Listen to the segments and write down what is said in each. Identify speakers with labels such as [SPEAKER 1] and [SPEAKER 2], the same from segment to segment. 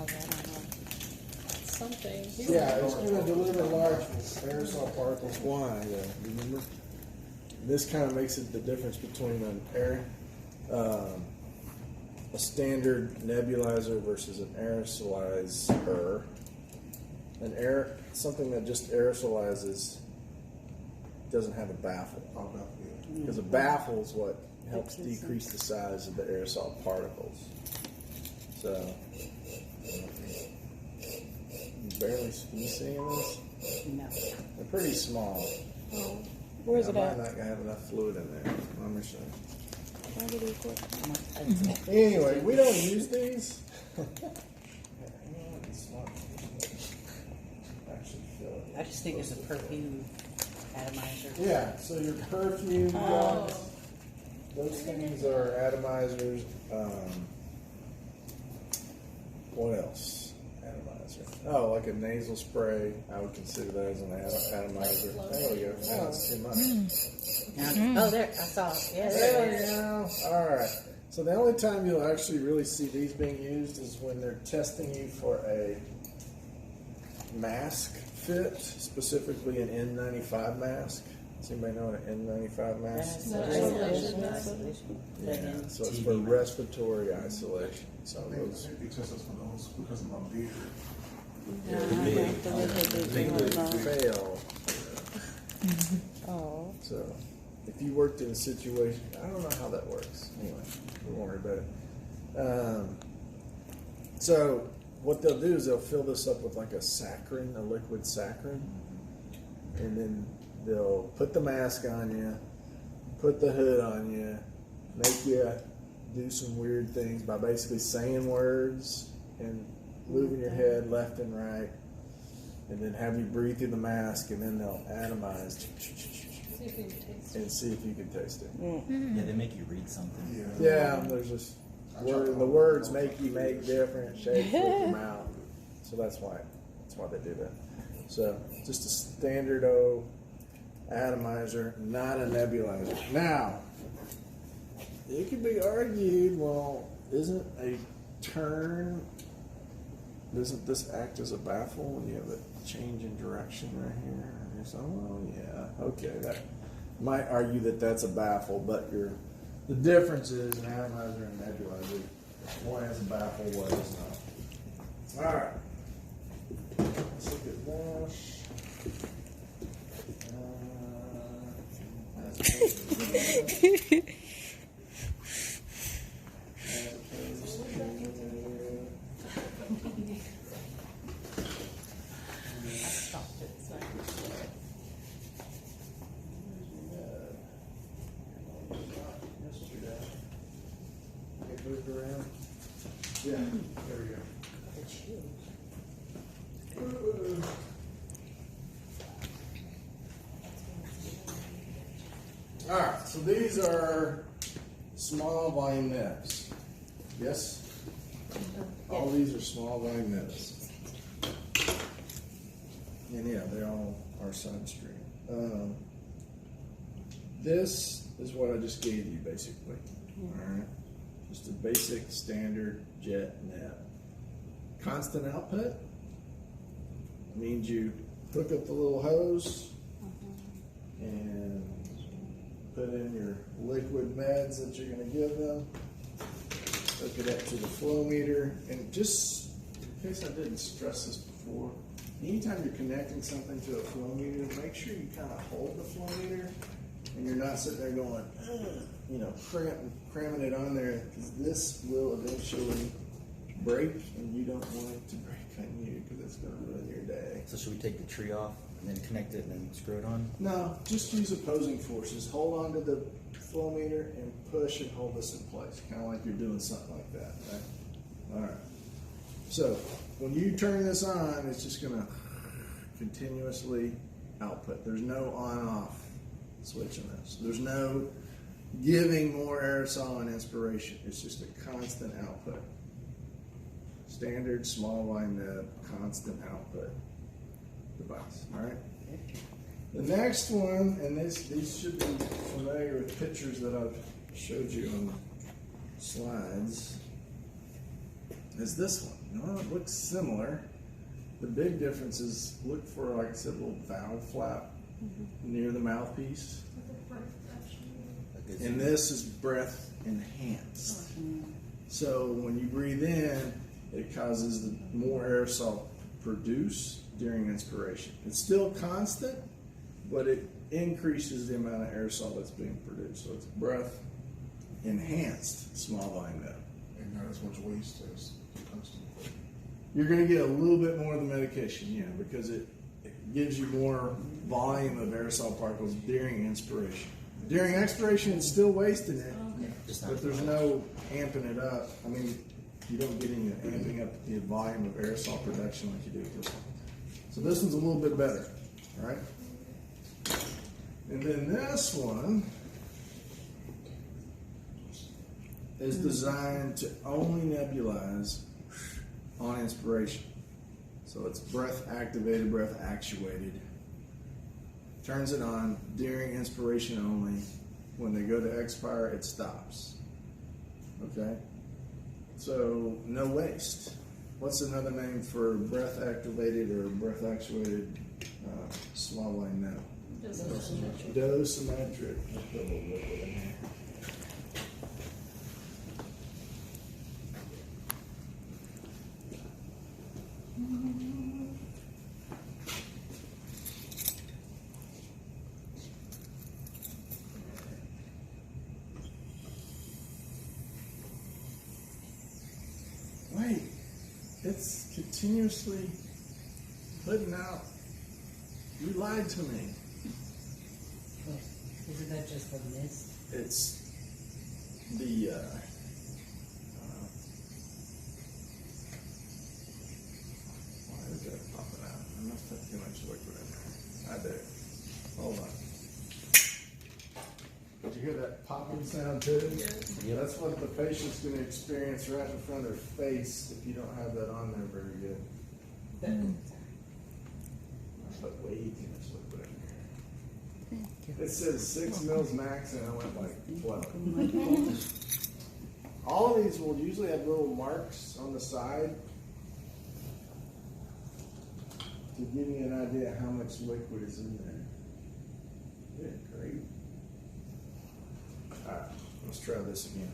[SPEAKER 1] that on something.
[SPEAKER 2] Yeah, it's going to deliver large aerosol particles. Why? Remember? This kind of makes it the difference between a standard nebulizer versus an aerosolizer. Something that just aerosolizes doesn't have a baffle. Because a baffle is what helps decrease the size of the aerosol particles. So, barely, can you see this?
[SPEAKER 1] No.
[SPEAKER 2] They're pretty small.
[SPEAKER 1] Oh. Where's it
[SPEAKER 2] I
[SPEAKER 1] at?
[SPEAKER 2] might not have enough fluid in there. Let me show you.
[SPEAKER 1] Mm-hmm.
[SPEAKER 2] Anyway, we don't use these.
[SPEAKER 1] I just think it's a perfume atomizer.
[SPEAKER 2] Yeah, so your perfume drugs, those things are atomizers. What else? Atomizer. Oh, like a nasal spray. I would consider that as an atomizer. There we go. That's too much.
[SPEAKER 1] Oh, there, I saw it. Yeah,
[SPEAKER 2] There we go. All right. So the only time you'll actually really see these being used is when they're testing you for a mask fit, specifically an N95 mask. Does anybody know what an N95 mask is?
[SPEAKER 1] Isolation.
[SPEAKER 2] Yeah, so it's for respiratory isolation. So those.
[SPEAKER 3] They test us for those because of my beard.
[SPEAKER 2] They would fail.
[SPEAKER 1] Oh.
[SPEAKER 2] So if you worked in a situation, I don't know how that works. Anyway, we won't worry about it. So what they'll do is they'll fill this up with like a saccharin, a liquid saccharin, and then they'll put the mask on you, put the hood on you, make you do some weird things by basically saying words and moving your head left and right, and then have you breathe through the mask, and then they'll atomize and see if you can taste it.
[SPEAKER 4] Yeah, they make you read something.
[SPEAKER 2] Yeah, there's just the words make you make different shapes with your mouth, so that's why they do that. So just a standard atomizer, not a nebulizer. Now, it could be argued, well, doesn't this act as a baffle when you have a change in direction right here? So, well, yeah, okay, that might argue that that's a baffle, but the difference is an atomizer and a nebulizer. One has a baffle, one does not. All right, let's look at this. Moved around. Yeah, there we go. All right, so these are small volume nibs. Yes? All these are small volume nibs. And yeah, they all are Sidestream. This is what I just gave you, basically. All right. Just a basic standard jet neb. Constant output means you hook up the little hose and put in your liquid meds that you're going to give them. Hook it up to the flow meter. And just in case I didn't stress this before, anytime you're connecting something to a flow meter, make sure you kind of hold the flow meter and you're not sitting there going, cramming it on there, because this will eventually break and you don't want it to break on you because it's going to ruin your day.
[SPEAKER 4] So should we take the tree off and then connect it and then screw it on?
[SPEAKER 2] No, just use opposing forces. Hold on to the flow meter and push and hold this in place, kind of like you're doing something like that, right? All right. So when you turn this on, it's just going to continuously output. There's no on-off switch in this. There's no giving more aerosol and inspiration. It's just a constant output. Standard small volume nib, constant output device. All right. The next one, and these should be familiar with pictures that I've showed you on slides. as this one. Well, it looks similar. The big difference is look for, like I said, a little valve flap near the mouthpiece. And this is breath enhanced. So when you breathe in, it causes more aerosol to produce during inspiration. It's still constant, but it increases the amount of aerosol that's being produced. So it's breath enhanced small volume neb.
[SPEAKER 3] And not as much waste as tungsten.
[SPEAKER 2] You're going to get a little bit more of the medication, yeah, because it gives you more volume of aerosol particles during inspiration. During expiration, it's still wasting it, but there's no amping it up. I mean, you don't get any amping up the volume of aerosol production like you do with this one. So this one's a little bit better, all right? And then this one is designed to only nebulize on inspiration. So it's breath activated, breath actuated. Turns it on during inspiration only. When they go to expire, it stops. Okay? So no waste. What's another name for breath activated or breath actuated small volume neb? Dosimetric. Dosimetric. Let's put a little liquid in here. Wait, it's continuously putting out. You lied to me.
[SPEAKER 1] Isn't that just the mist?
[SPEAKER 2] It's the why is that popping out? I must have too much liquid in there. I do. Hold on. Did you hear that popping sound too? Yeah. That's what the patient's going to experience right in front of their face if you don't have that on there very good. I put way too much liquid in here. It says 6 mils max, and I went like 12. All of these will usually have little marks on the side to give you an idea how much liquid is in there. Isn't it great? All right, let's try this again.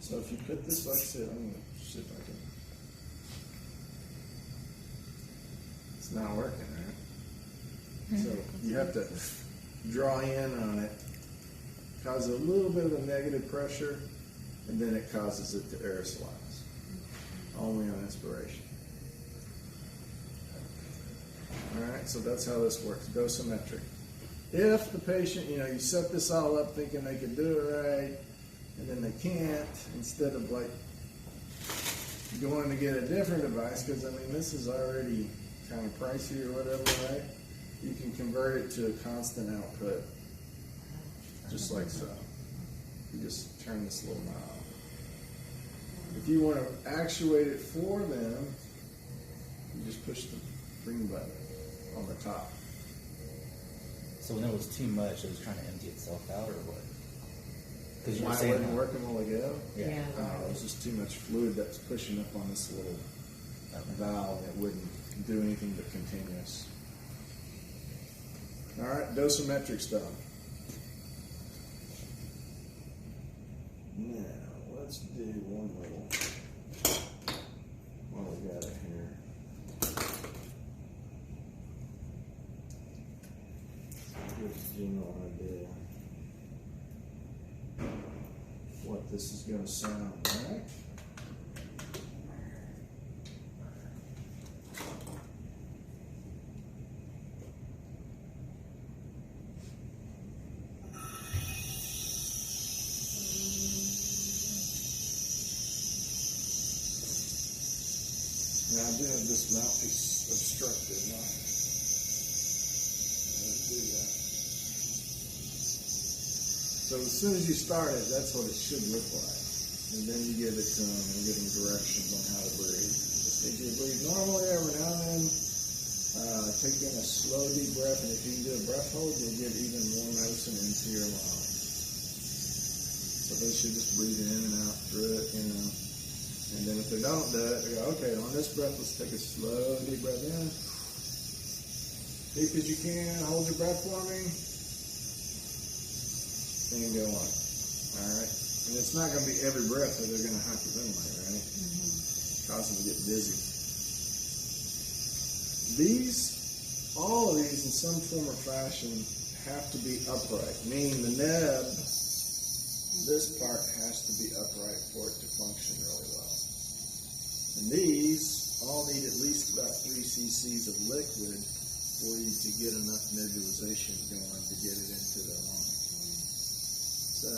[SPEAKER 2] So if you put this like I said, I'm going to see if I can. It's not working, right? So you have to draw in on it, cause a little bit of a negative pressure, and then it causes it to aerosolize. Only on inspiration. Alright, so that's how this works, dosimetric. If the patient, you set this all up thinking they can do it right, and then they can't, instead of like going to get a different device, because I mean this is already kind of pricey or whatever, right? You can convert it to a constant output, just like so. You just turn this little knob. If you want to actuate it for them, you just push the green button on the top.
[SPEAKER 4] So when it was too much, it was trying to empty itself out, or what? Because you were
[SPEAKER 2] Why
[SPEAKER 4] saying
[SPEAKER 2] wasn't working while ago?
[SPEAKER 4] Yeah.
[SPEAKER 2] It was just too much fluid that was pushing up on this little valve. It wouldn't do anything but continuous. All right, dosimetric stuff. Now, let's do one little, what we got it here. Give us a general idea what this is going to sound like. Now I do have this mouthpiece obstructed. Now, let's do that. So as soon as you start it, that's what it should look like. And then you give it to them and give them directions on how to breathe. Just need you to breathe normally every now and then. Take in a slow, deep breath, and if you can do a breath hold, you'll get even more medicine into your lungs. So they should just breathe in and out through it, you know. And then if they don't do it, they go, okay, on this breath, let's take a slow, deep breath in. Deep as you can, hold your breath for me. And go on. All right. And it's not going to be every breath that they're going to hyperventilate, right? Cause them to get dizzy. All of these in some form or fashion have to be upright, meaning the neb, this part has to be upright for it to function really well. And these all need at least about 3 cc's of liquid for you to get enough nebulization going to get it into the lung. So,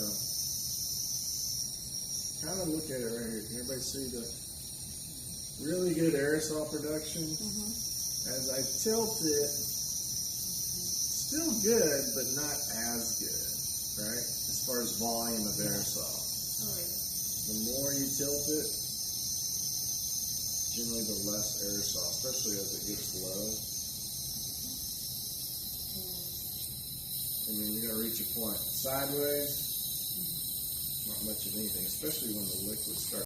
[SPEAKER 2] kind of look at it right here. Can everybody see the really good aerosol production? As I tilt it, still good, but not as good, right? As far as volume of aerosol. The more you tilt it, generally the less aerosol, especially as it gets low. And then you're going to reach a point sideways, not much of anything, especially when the liquid starts.